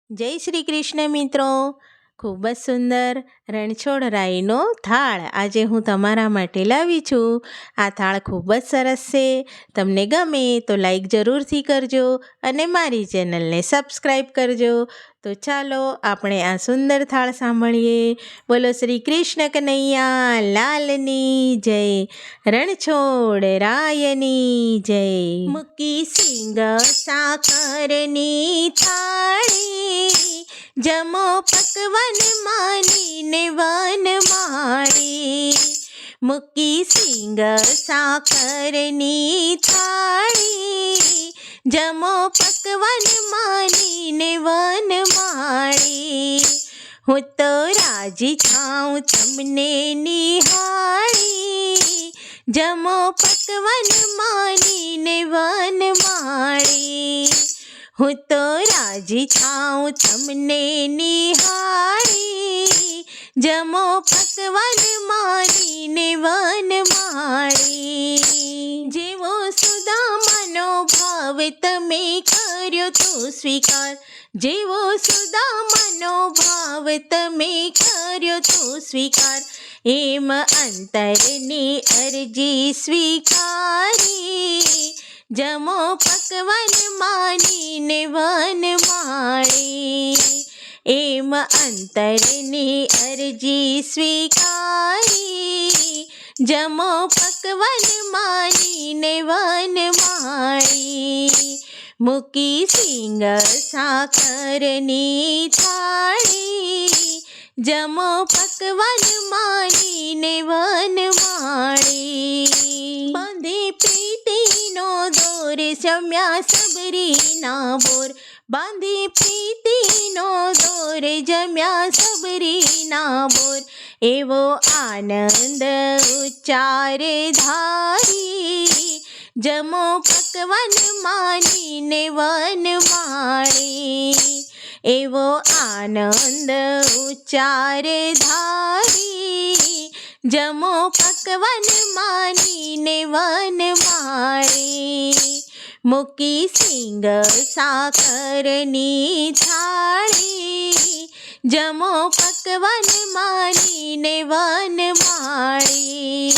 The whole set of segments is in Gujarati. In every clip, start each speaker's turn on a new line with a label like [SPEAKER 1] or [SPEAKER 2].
[SPEAKER 1] જય શ્રી કૃષ્ણ મિત્રો. ખૂબ જ સુંદર રણછોડ રાઈનો થાળ આજે હું તમારા માટે લાવી છું. આ થાળ ખૂબ જ સરસ છે. તમને ગમે તો લાઈક જરૂરથી કરજો અને મારી ચેનલને સબસ્ક્રાઈબ કરજો. તો ચાલો આપણે આ સુંદર થાળ સાંભળીએ. બોલો શ્રી કૃષ્ણ કનૈયા લાલની જય, રણછોડ રાયની જય. મૂકી સિંગ સાકરની થાળી, જમો પકવાન માનીને વનમાળી. મૂકી સિંગ સાકરની થાળી, જમો પકવાન માનીને વનમાળી. હું તો રાજી થાઉં તમને નિહાળી, જમો પકવાન માનીને વનમાળી. હું તો રાજી થાઉં તમને નિહાળી, જમો પકવાન માનીને વનમાળી. જેવો સુદામાનો ભાવ તમે કર્યો તો સ્વીકાર, જેવો સુદામાનો ભાવ તમે કર્યો તો સ્વીકાર, એમ અંતરની અરજી સ્વીકારી, જમો પકવાન માનીને વનમાળી. એમ અંતરની અરજી સ્વીકારી, જમો પકવાન માનીને વનમાળી. મૂકી સિંગ સાકરની થાળી, જમો પકવાન માનીને વનમાળી. બાંધે પ્રીતિનો દોર જમ્યા સબરીના બોર, બાંધે પ્રીતિનો દોર જમ્યા સબરીના બોર. એવો આનંદ ઉચ્ચારે ધારી, જમો પકવાન માનીને વનમાળી. એવો આનંદ ઉચ્ચારે ધારી, જમો પકવાન માનીને વનમાળી. મૂકી સિંગ સાકરની થાળી, જમો પકવાન માનીને વનમાળી.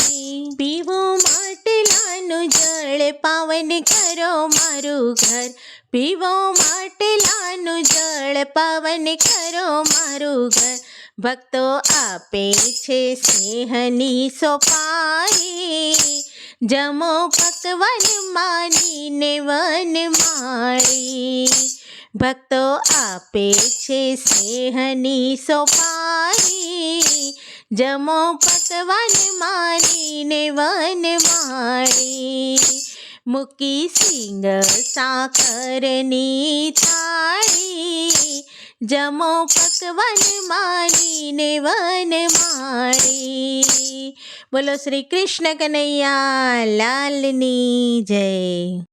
[SPEAKER 1] પીવો માટલાનું જળ પાવન કરો મારું ઘર, પીવો માટલાનું જળ પાવન કરો મારું ઘર. ભક્તો આપે છે સ્નેહની સોપારી, જમો પકવાન માનીને વનમાળી. ભક્તો આપે છે સ્નેહની સોપારી, જમો પકવાન માનીને વનમાળી. મૂકી સિંગ સાકરની થાળી, જમો પકવાન માનીને વનમાળી. બોલો શ્રી કૃષ્ણ કનૈયા લાલની જય.